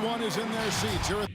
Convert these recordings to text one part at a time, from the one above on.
Everyone is in their seats here.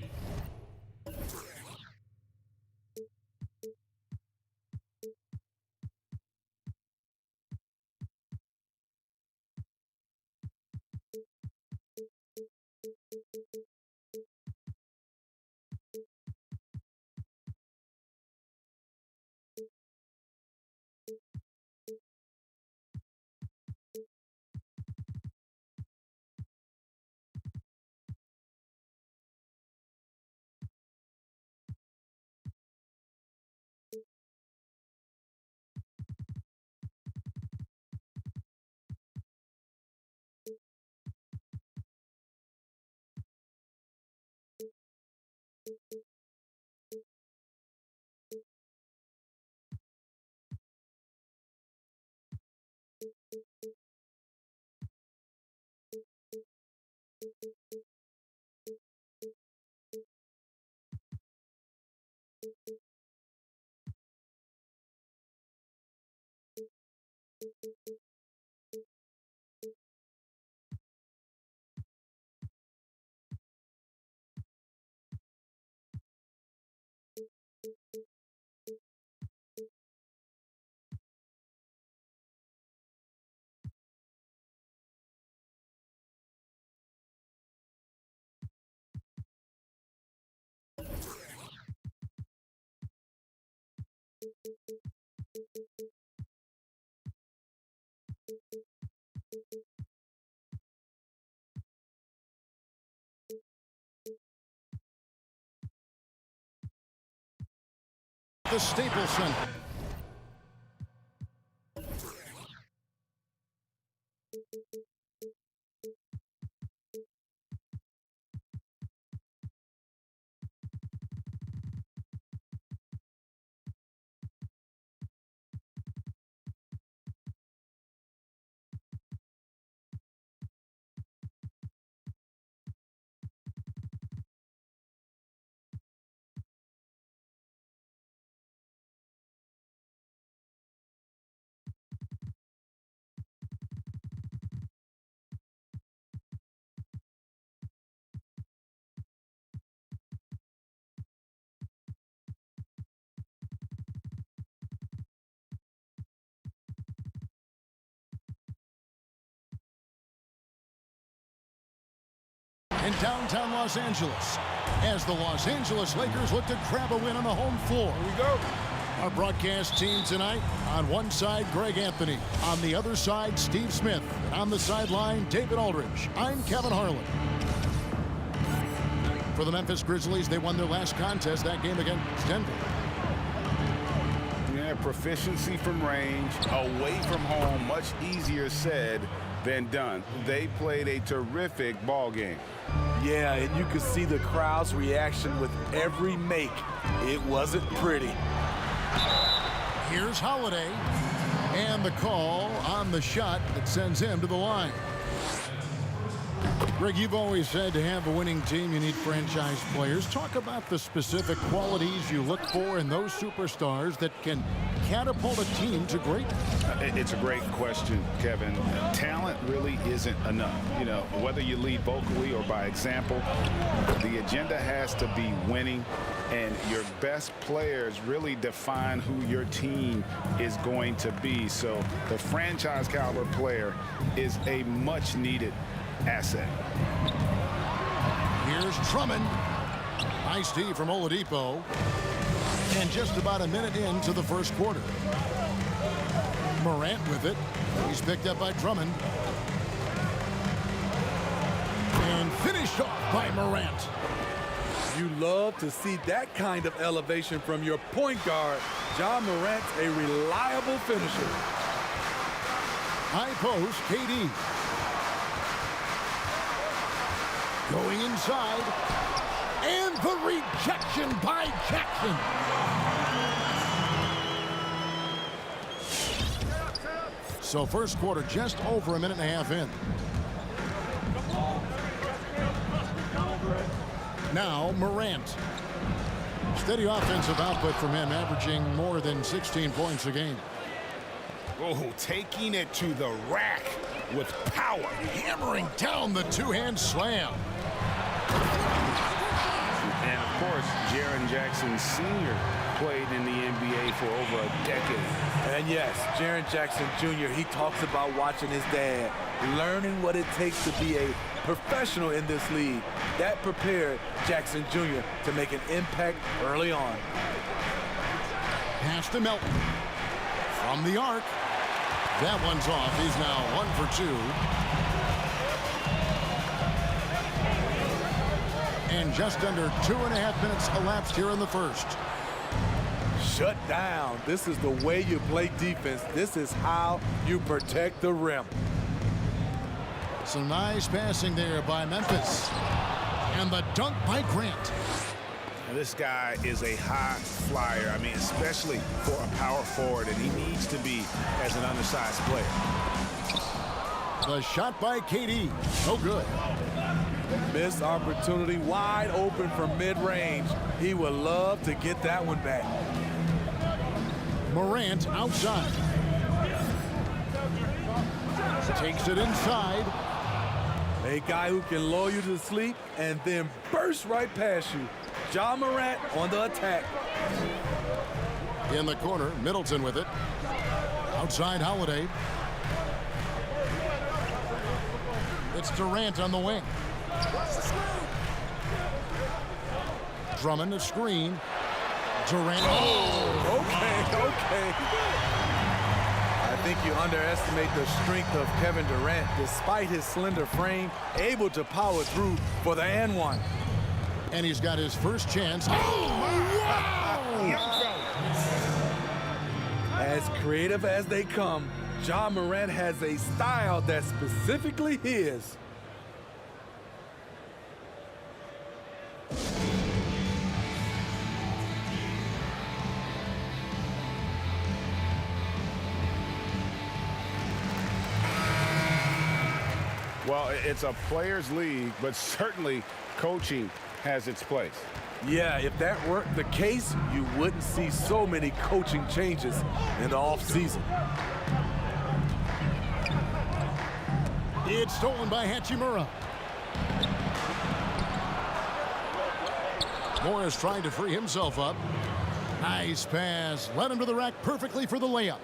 The Staples Center. In downtown Los Angeles, as the Los Angeles Lakers look to grab a win on the home floor. Here we go. Our broadcast team tonight, on one side, Greg Anthony. On the other side, Steve Smith. And on the sideline, David Aldridge. I'm Kevin Harlan. For the Memphis Grizzlies, they won their last contest, that game against Denver. Yeah, proficiency from range, away from home, much easier said than done. They played a terrific ball game. Yeah, and you could see the crowd's reaction with every make. It wasn't pretty. Here's Holiday, and the call on the shot that sends him to the line. Greg, you've always said to have a winning team, you need franchise players. Talk about the specific qualities you look for in those superstars that can catapult a team to greatness. It's a great question, Kevin. Talent really isn't enough. You know, whether you lead vocally or by example, the agenda has to be winning, and your best players really define who your team is going to be. So the franchise caliber player is a much needed asset. Here's Drummond. Nice D from Oladipo. And just about a minute into the first quarter. Morant with it. He's picked up by Drummond. And finished off by Morant. You love to see that kind of elevation from your point guard. John Morant's a reliable finisher. High post, KD. Going inside, and the rejection by Jackson. So first quarter just over a minute and a half in. Now Morant. Steady offensive output from him, averaging more than 16 points a game. Oh, taking it to the rack with power. Hammering down the two-hand slam. course, Jaren Jackson Sr. played in the NBA for over a decade. And yes, Jaren Jackson Jr., he talks about watching his dad, learning what it takes to be a professional in this league. That prepared Jackson Jr. to make an impact early on. Pass to Melton. From the arc. That one's off. He's now 1 for 2. And just under 2.5 minutes elapsed here in the first. Shut down. This is the way you play defense. This is how you protect the rim. Some nice passing there by Memphis. And the dunk by Grant. And this guy is a high flyer. I mean, especially for a power forward, and he needs to be as an undersized player. The shot by KD. No good. Missed opportunity, wide open from mid-range. He would love to get that one back. Morant outside. Takes it inside. A guy who can lull you to sleep and then burst right past you. Ja Morant on the attack. In the corner, Middleton with it. Outside Holiday. It's Durant on the wing. Drummond a screen. Durant. Oh, okay. I think you underestimate the strength of Kevin Durant. Despite his slender frame, able to power through for the and one. And he's got his first chance. As creative as they come, Ja Morant has a style that's specifically his. Well, it's a players' league, but certainly coaching has its place. Yeah, if that were the case, you wouldn't see so many coaching changes in the offseason. It's stolen by Hachimura. Morris trying to free himself up. Nice pass. Led him to the rack perfectly for the layup.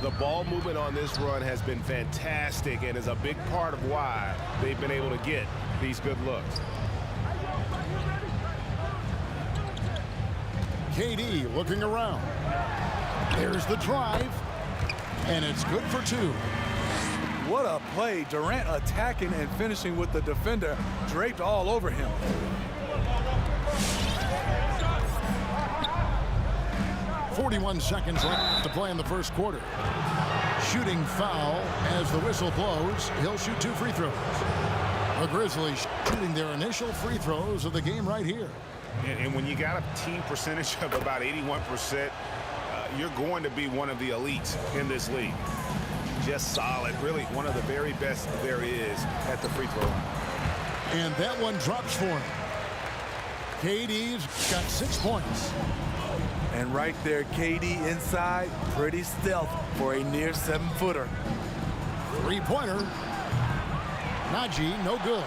The ball movement on this run has been fantastic and is a big part of why they've been able to get these good looks. KD looking around. There's the drive. And it's good for 2. What a play. Durant attacking and finishing with the defender draped all over him. .41 seconds left to play in the first quarter. Shooting foul as the whistle blows. He'll shoot 2 free throws. The Grizzlies shooting their initial free throws of the game right here. And when you got a team percentage of about 81%, you're going to be one of the elites in this league. Just solid, really one of the very best there is at the free throw line. And that one drops for him. KD's got 6 points. And right there, KD inside, pretty stealth for a near 7-footer. 3-pointer. Najee, no good.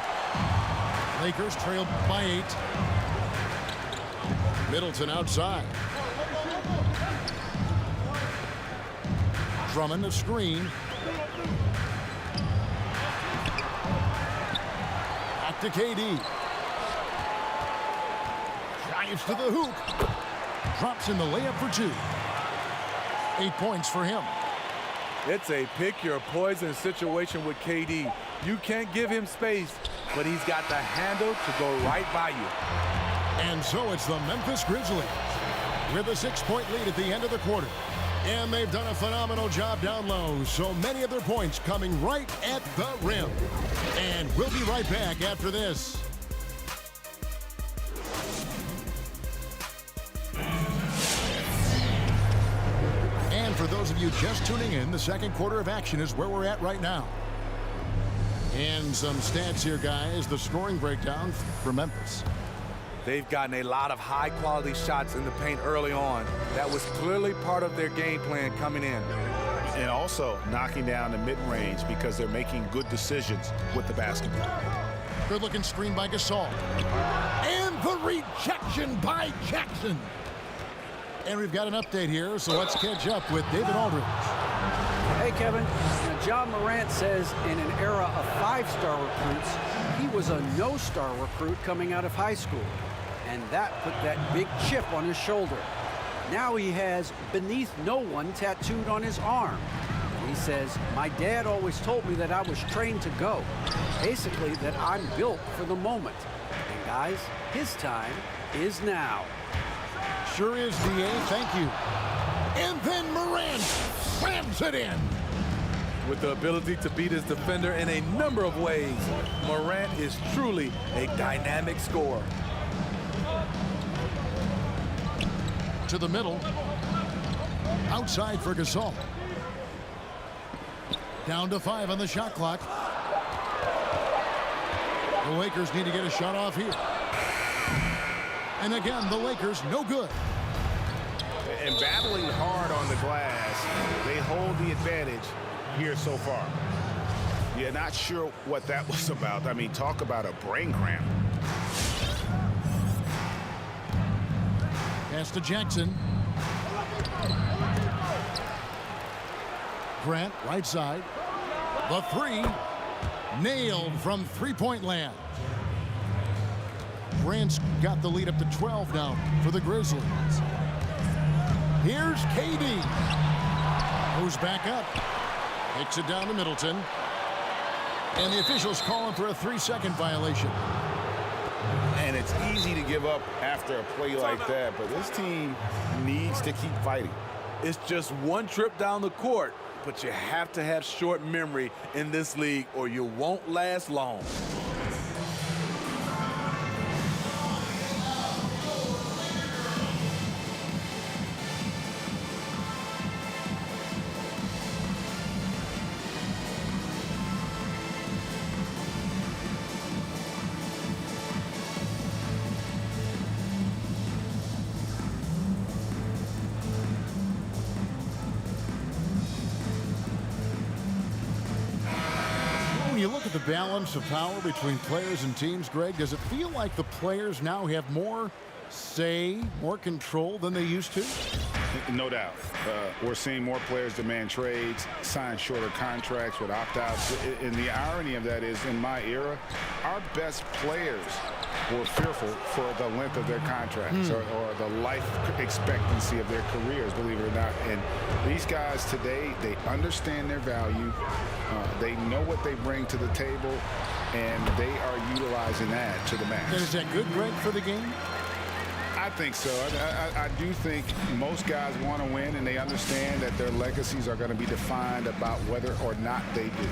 Lakers trail by 8. Middleton outside. Drummond a screen. Back to KD. Drives to the hoop. Drops in the layup for 2. 8 points for him. It's a pick your poison situation with KD. You can't give him space, but he's got the handle to go right by you. And so it's the Memphis Grizzlies with a 6-point lead at the end of the quarter. And they've done a phenomenal job down low. So many of their points coming right at the rim. And we'll be right back after this. And for those of you just tuning in, the second quarter of action is where we're at right now. And some stats here, guys. The scoring breakdown for Memphis. They've gotten a lot of high-quality shots in the paint early on. That was clearly part of their game plan coming in. And also knocking down the mid-range because they're making good decisions with the basketball. Good-looking screen by Gasol. And The rejection by Jackson. And we've got an update here, so let's catch up with David Aldridge. Hey, Kevin. Now, John Morant says in an era of 5-star recruits, he was a no-star recruit coming out of high school. And that put that big chip on his shoulder. Now he has "beneath no one" tattooed on his arm. And he says, "My dad always told me that I was trained to go. Basically, that I'm built for the moment. And guys, his time is now." Sure is, DA. Thank you. And then Morant slams it in. With the ability to beat his defender in a number of ways, Morant is truly a dynamic scorer. To the middle. Outside for Gasol. Down to 5 on the shot clock. The Lakers need to get a shot off here. And again, the Lakers no good. And battling hard on the glass, they hold the advantage here so far. Yeah, not sure what that was about. I mean, talk about a brain cramp. Pass to Jackson. Grant, right side. The 3, nailed from three-point land. Grant's got the lead up to 12 now for the Grizzlies. Here's KD. Goes back up. Kicks it down to Middleton. And the officials calling for a 3-second violation. And it's easy to give up after a play like that, but this team needs to keep fighting. It's just one trip down the court, but you have to have short memory in this league or you won't last long. When you look at the balance of power between players and teams, Greg, does it feel like the players now have more say, more control than they used to? No doubt. We're seeing more players demand trades, sign shorter contracts with opt-outs. And the irony of that is, in my era, our best players were fearful for the length of their contracts or the life expectancy of their careers, believe it or not. And these guys today, they understand their value. They know what they bring to the table, and they are utilizing that to the max. And is that good, Greg, for the game? I think so. I do think most guys want to win, and they understand that their legacies are going to be defined about whether or not they do.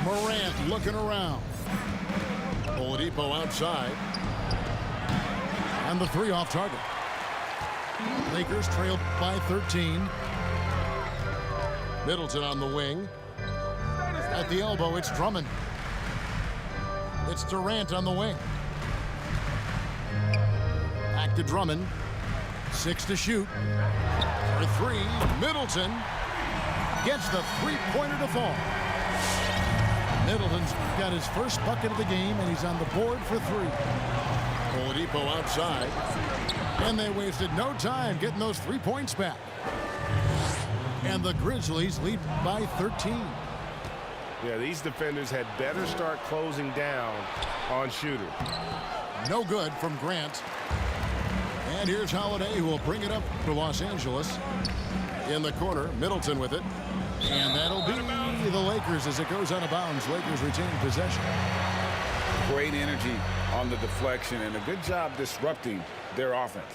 Morant looking around. Oladipo outside. And the 3 off target. Lakers trail by 13. Middleton on the wing. At the elbow, it's Drummond. It's Durant on the wing. Back to Drummond. 6 to shoot. For 3, Middleton gets the 3-pointer to fall. Middleton's got his first bucket of the game, and he's on the board for 3. Oladipo outside. And they wasted no time getting those 3 points back. And the Grizzlies lead by 13. Yeah, these defenders had better start closing down on shooter. No good from Grant. And here's Holiday, who will bring it up to Los Angeles. In the corner, Middleton with it. And that'll be the Lakers as it goes out of bounds. Lakers retain possession. Great energy on the deflection and a good job disrupting their offense.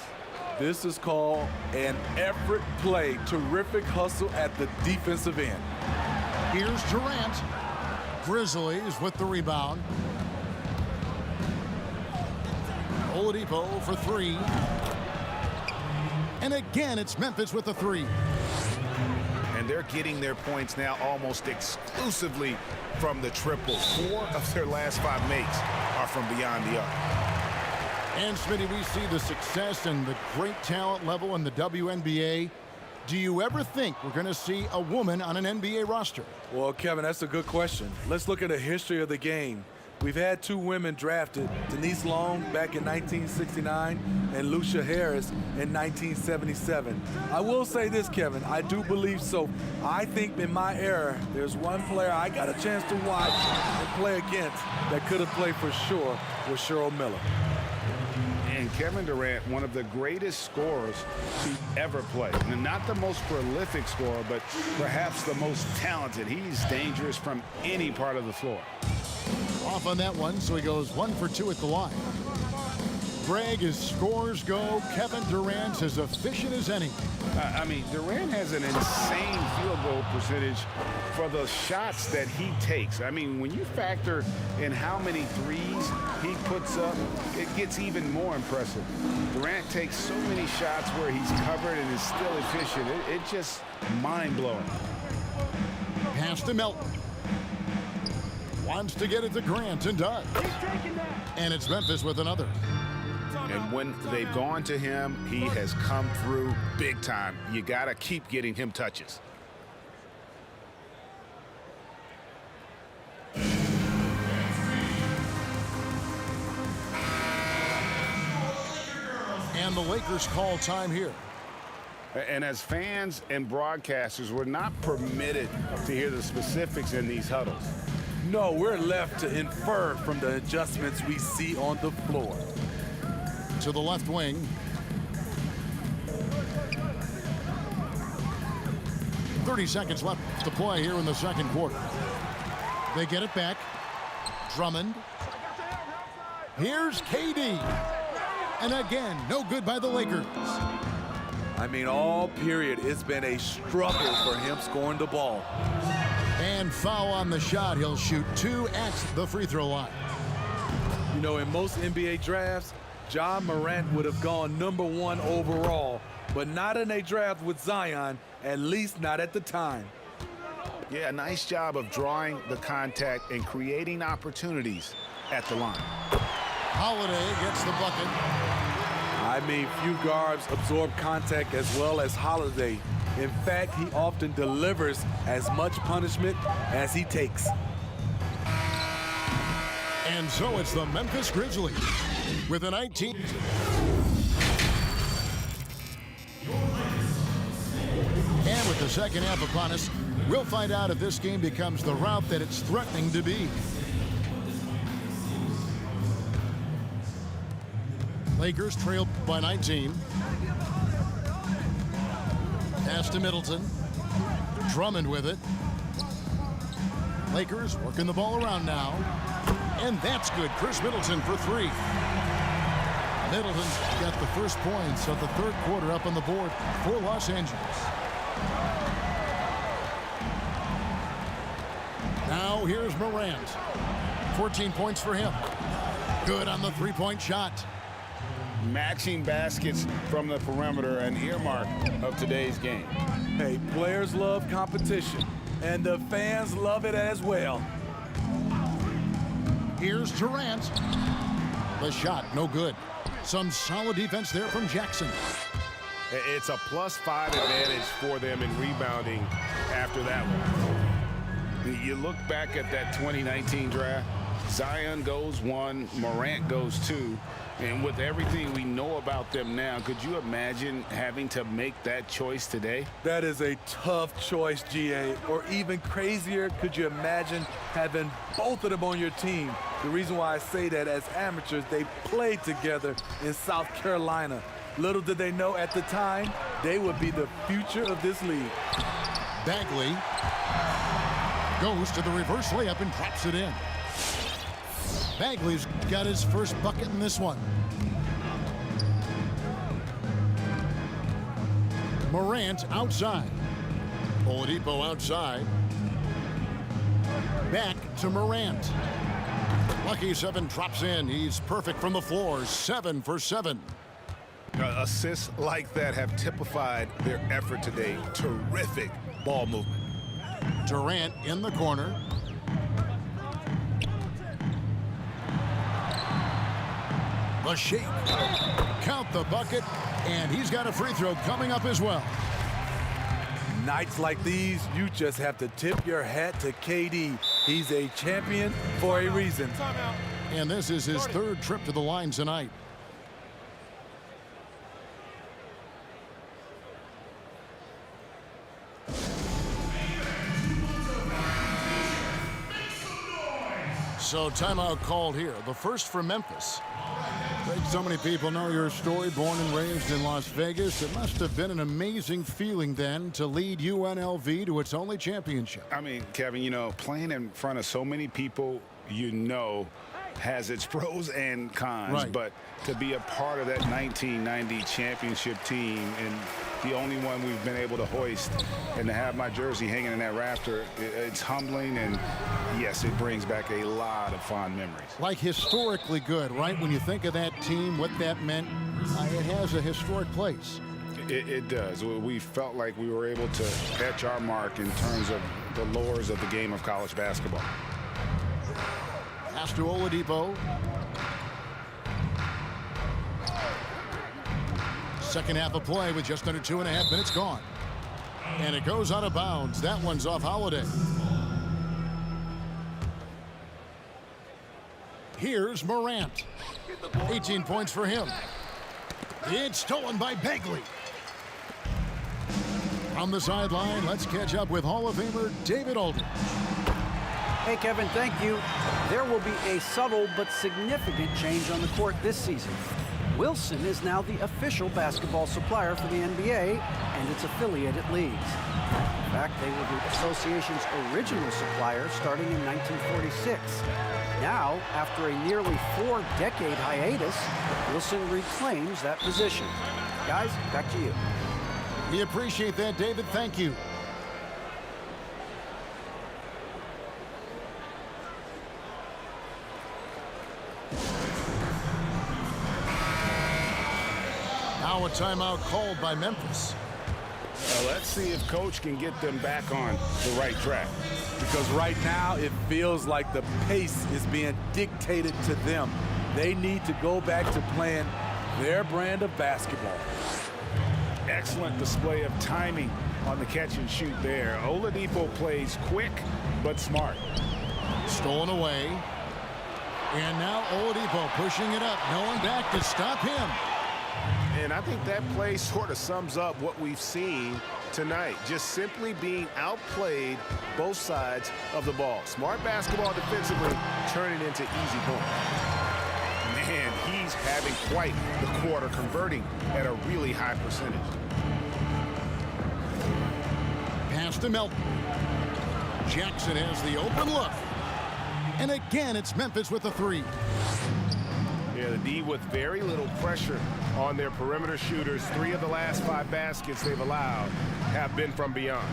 This is called an effort play. Terrific hustle at the defensive end. Here's Durant. Grizzlies with the rebound. Oladipo for 3. And again, it's Memphis with the 3. And they're getting their points now almost exclusively from the triple. 4 of their last 5 makes are from beyond the arc. And Smitty, we see the success and the great talent level in the WNBA. Do you ever think we're going to see a woman on an NBA roster? Well, Kevin, that's a good question. Let's look at the history of the game. We've had 2 women drafted, Denise Long back in 1969 and Lucia Harris in 1977. I will say this, Kevin, I do believe so. I think in my era, there's one player I got a chance to watch and play against that could have played for sure was Cheryl Miller. And Kevin Durant, one of the greatest scorers to ever play. And not the most prolific scorer, but perhaps the most talented. He's dangerous from any part of the floor. Off on that one, so he goes 1 for 2 at the line. Greg, as scores go, Kevin Durant's as efficient as any. I mean, Durant has an insane field goal percentage for the shots that he takes. I mean, when you factor in how many threes he puts up, it gets even more impressive. Durant takes so many shots where he's covered and is still efficient. It's just mind-blowing. Pass to Melton. Wants to get it to Grant and does. And it's Memphis with another. And when they've gone to him, he has come through big time. You got to keep getting him touches. And the Lakers call time here. And as fans and broadcasters, we're not permitted to hear the specifics in these huddles. No, we're left to infer from the adjustments we see on the floor. To the left wing. "30 seconds left to play here in the second quarter. They get it back. Drummond. Here's KD. And again, no good by the Lakers. I mean, all period, it's been a struggle for him scoring the ball. And foul on the shot. He'll shoot 2 at the free throw line. You know, in most NBA drafts, Ja Morant would have gone #1 overall, but not in a draft with Zion, at least not at the time. Yeah, nice job of drawing the contact and creating opportunities at the line. Holiday gets the bucket. I mean, few guards absorb contact as well as Holiday. In fact, he often delivers as much punishment as he takes. And so it's the Memphis Grizzlies with a 19. And with the second half upon us, we'll find out if this game becomes the route that it's threatening to be. Lakers trail by 19. Pass to Middleton. Drummond with it. Lakers working the ball around now. And that's good. Chris Middleton for 3. Middleton's got the first points of the third quarter up on the board for Los Angeles. Now here's Morant. 14 points for him. Good on the three-point shot. Matching baskets from the perimeter, an earmark of today's game. Hey, players love competition, and the fans love it as well. Here's Durant. The shot, no good. Some solid defense there from Jackson. It's a +5 advantage for them in rebounding after that one. You look back at that 2019 draft, Zion goes 1, Morant goes 2. And with everything we know about them now, could you imagine having to make that choice today? That is a tough choice, GA. Or even crazier, could you imagine having both of them on your team? The reason why I say that, as amateurs, they played together in South Carolina. Little did they know at the time, they would be the future of this league. Bagley goes to the reverse layup and drops it in. Bagley's got his first bucket in this one. Morant outside. Oladipo outside. Back to Morant. Lucky 7 drops in. He's perfect from the floor. 7 for 7. Assists like that have typified their effort today. Terrific ball movement. Durant in the corner. The shake. Count the bucket, and he's got a free throw coming up as well. Nights like these, you just have to tip your hat to KD. He's a champion for a reason. And this is his third trip to the line tonight. So timeout called here. The first for Memphis. Greg, so many people know your story. Born and raised in Las Vegas. It must have been an amazing feeling then to lead UNLV to its only championship. I mean, Kevin, you know, playing in front of so many people, you know, has its pros and cons. Right. But to be a part of that 1990 championship team and the only one we've been able to hoist and to have my jersey hanging in that rafter, it's humbling, and yes, it brings back a lot of fond memories. Like historically good, right? When you think of that team, what that meant, it has a historic place. It does. We felt like we were able to etch our mark in terms of the lures of the game of college basketball. Pass to Oladipo. Second half of play with just under 2.5 minutes gone. And it goes out of bounds. That one's off Holiday. Here's Morant. 18 points for him. It's stolen by Bagley. From the sideline, let's catch up with Hall of Famer David Aldridge. Hey, Kevin, thank you. There will be a subtle but significant change on the court this season. Wilson is now the official basketball supplier for the NBA and its affiliated leagues. In fact, they were the association's original supplier starting in 1946. Now, after a nearly 4-decade hiatus, Wilson reclaims that position. Guys, back to you. We appreciate that, David. Thank you. Now a timeout called by Memphis. Let's see if Coach can get them back on the right track. Because right now it feels like the pace is being dictated to them. They need to go back to playing their brand of basketball. Excellent display of timing on the catch and shoot there. Oladipo plays quick but smart. Stolen away. And now Oladipo pushing it up. No one back to stop him. And I think that play sort of sums up what we've seen tonight. Just simply being outplayed both sides of the ball. Smart basketball defensively, turning into easy points. Man, he's having quite the quarter, converting at a really high percentage. Pass to Melton. Jackson has the open look. And again, it's Memphis with the three. Yeah, the D with very little pressure on their perimeter shooters. 3 of the last 5 baskets they've allowed have been from beyond.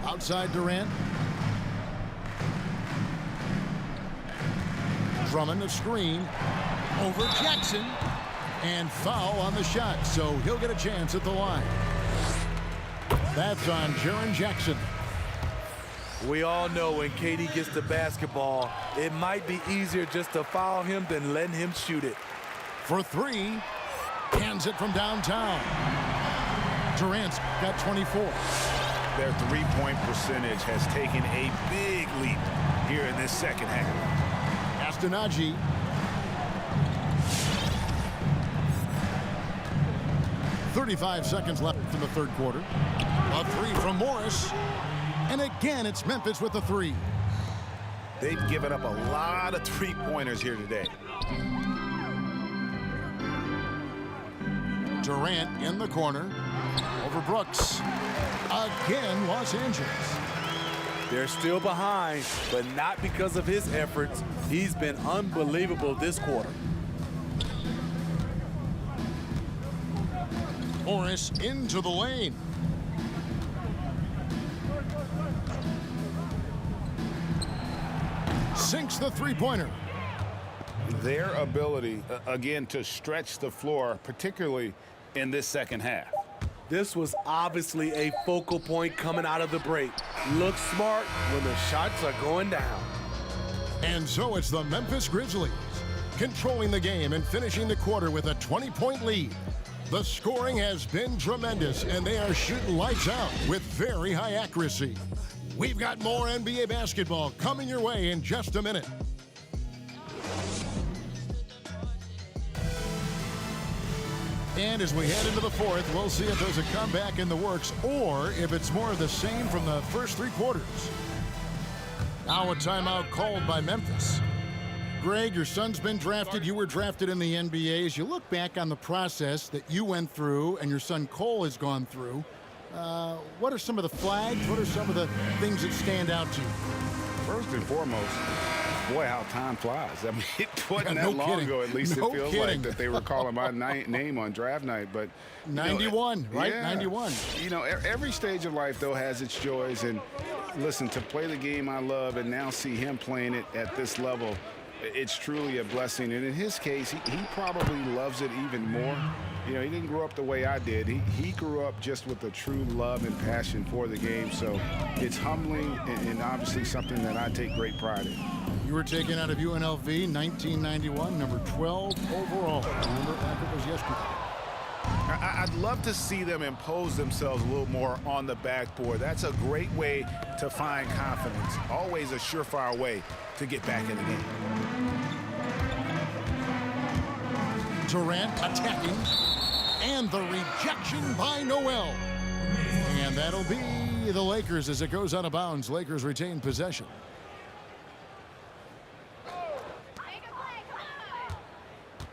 Outside Durant. Drummond a screen. Over Jackson. And foul on the shot, so he'll get a chance at the line. That's on Jaren Jackson. We all know when KD gets the basketball, it might be easier just to foul him than letting him shoot it. For 3, hands it from downtown. Durant's got 24. Their three-point percentage has taken a big leap here in this second half. Astonagi. .35 seconds left in the third quarter. A 3 from Morris. And again, it's Memphis with the 3. They've given up a lot of three-pointers here today. Durant in the corner. Over Brooks. Again, Los Angeles. They're still behind, but not because of his efforts. He's been unbelievable this quarter. Morris into the lane. Sinks the three-pointer. Their ability, again, to stretch the floor, particularly in this second half. This was obviously a focal point coming out of the break. Look smart when the shots are going down. And so it's the Memphis Grizzlies controlling the game and finishing the quarter with a 20-point lead. The scoring has been tremendous, and they are shooting lights out with very high accuracy. We've got more NBA basketball coming your way in just a minute. And as we head into the fourth, we'll see if there's a comeback in the works or if it's more of the same from the first three quarters. Now a timeout called by Memphis. Greg, your son's been drafted. You were drafted in the NBA. As you look back on the process that you went through and your son Cole has gone through, what are some of the flags? What are some of the things that stand out to you? First and foremost, boy, how time flies. I mean, it wasn't Yeah, that long ago, at least No it feels kidding. like, that they were calling my name on draft night. But 91, right? Yeah. 91. You know, every stage of life, though, has its joys. And listen, to play the game I love and now see him playing it at this level, it's truly a blessing. And in his case, he probably loves it even more. You know, he didn't grow up the way I did. He grew up just with a true love and passion for the game. So it's humbling and obviously something that I take great pride in. You were taken out of UNLV 1991, number 12 overall. Remember, like it was yesterday. I'd love to see them impose themselves a little more on the backboard. That's a great way to find confidence. Always a surefire way to get back in the game. Durant attacking, and the rejection by Noel. And that'll be the Lakers as it goes out of bounds. Lakers retain possession.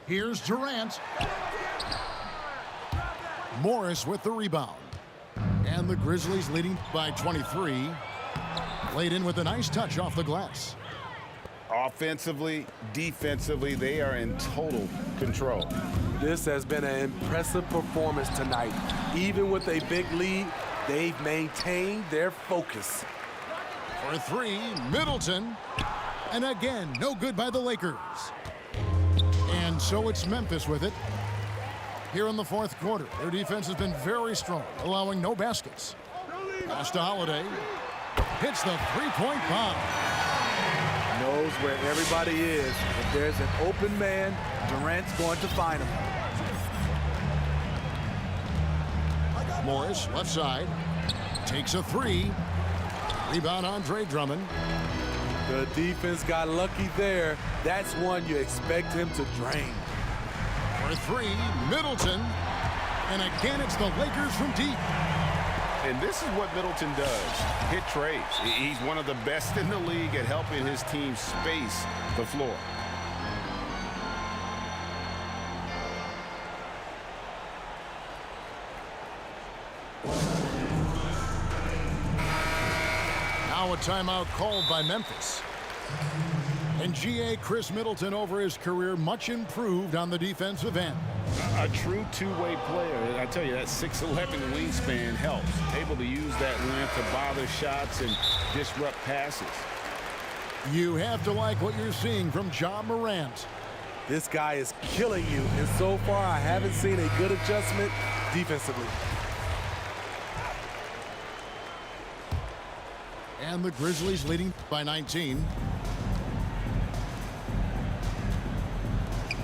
Here's Durant. Morris with the rebound. And the Grizzlies leading by 23. Laid in with a nice touch off the glass. Offensively, defensively, they are in total control. This has been an impressive performance tonight. Even with a big lead, they've maintained their focus. For three, Middleton. And again, no good by the Lakers. And so it's Memphis with it. Here in the fourth quarter, their defense has been very strong, allowing no baskets. Pass to Holiday. Hits the three-point bomb. Knows where everybody is. If there's an open man, Durant's going to find him. Morris, left side. Takes a three. Rebound, Andre Drummond. The defense got lucky there. That's one you expect him to drain. For three, Middleton. And again, it's the Lakers from deep. And this is what Middleton does, hit trades. He's one of the best in the league at helping his team space the floor. Now a timeout called by Memphis. And GA Chris Middleton over his career much improved on the defensive end. A true two-way player. I tell you, that 6'11" wingspan helps. Able to use that length to bother shots and disrupt passes. You have to like what you're seeing from Ja Morant. This guy is killing you, and so far I haven't seen a good adjustment defensively. And the Grizzlies leading by 19.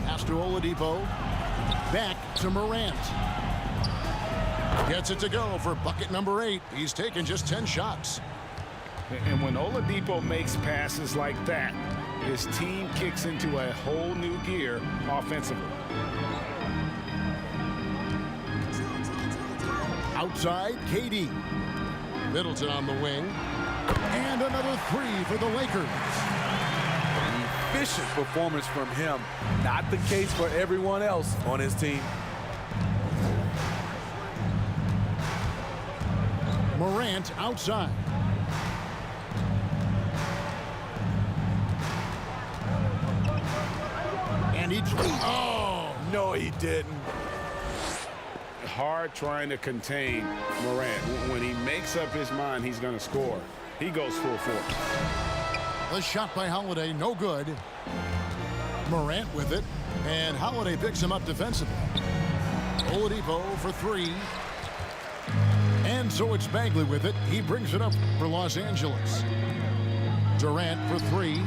Pass to Oladipo. Back to Morant. Gets it to go for bucket number 8. He's taken just 10 shots. And when Oladipo makes passes like that, his team kicks into a whole new gear offensively. Outside, KD. Middleton on the wing. And another three for the Lakers. Efficient performance from him. Not the case for everyone else on his team. Morant outside. And he oh! No, he didn't. Hard trying to contain Morant. When he makes up his mind he's going to score, he goes full force. The shot by Holiday, no good. Morant with it, and Holiday picks him up defensively. Oladipo for three. And so it's Bagley with it. He brings it up for Los Angeles. Durant for three.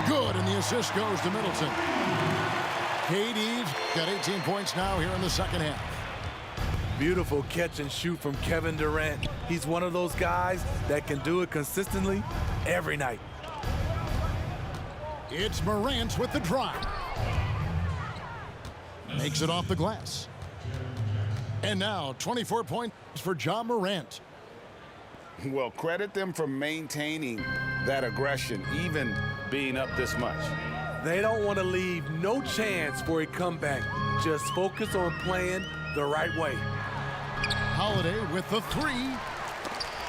Good, and the assist goes to Middleton. KD's got 18 points now here in the second half. Beautiful catch and shoot from Kevin Durant. He's one of those guys that can do it consistently every night. It's Morant with the drive. Makes it off the glass. And now 24 points for Ja Morant. Well, credit them for maintaining that aggression, even being up this much. They don't want to leave no chance for a comeback. Just focus on playing the right way. Holiday with the three.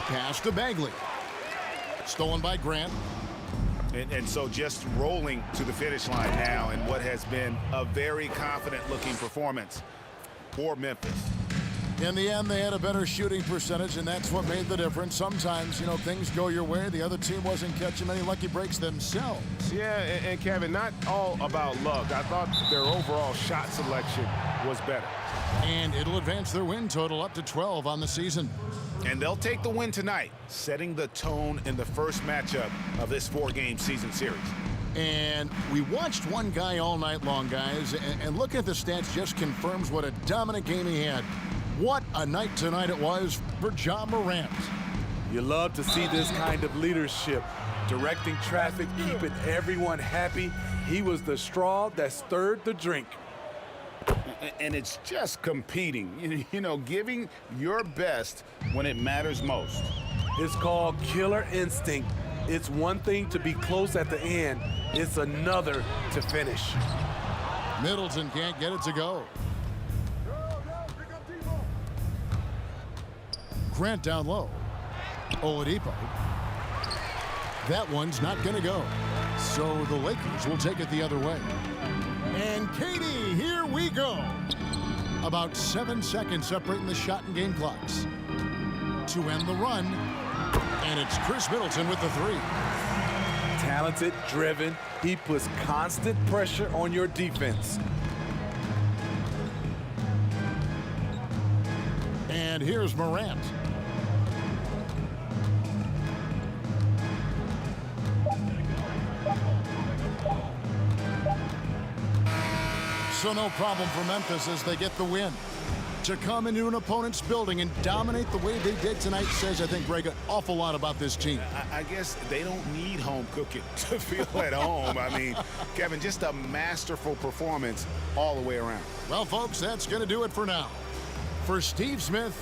Pass to Bagley. Stolen by Grant. And so just rolling to the finish line now in what has been a very confident-looking performance for Memphis. In the end, they had a better shooting percentage, and that's what made the difference. Sometimes, you know, things go your way. The other team wasn't catching many lucky breaks themselves. Yeah, and Kevin, not all about luck. I thought their overall shot selection was better. And it'll advance their win total up to 12 on the season. And they'll take the win tonight, setting the tone in the first matchup of this 4-game season series. And we watched one guy all night long, guys, and looking at the stats just confirms what a dominant game he had. What a night tonight it was for Ja Morant. You love to see this kind of leadership, directing traffic, keeping everyone happy. He was the straw that stirred the drink. And it's just competing, you know, giving your best when it matters most. It's called killer instinct. It's one thing to be close at the end. It's another to finish. Middleton can't get it to go. Grant down low. Oladipo. That one's not going to go. So the Lakers will take it the other way. And Katie, here we go. About 7 seconds separating the shot and game clocks. To end the run, and it's Chris Middleton with the three. Talented, driven, he puts constant pressure on your defense. And here's Morant. So no problem for Memphis as they get the win. To come into an opponent's building and dominate the way they did tonight says, I think, Greg, an awful lot about this team. I guess they don't need home cooking to feel at home. I mean, Kevin, just a masterful performance all the way around. Well, folks, that's going to do it for now. For Steve Smith,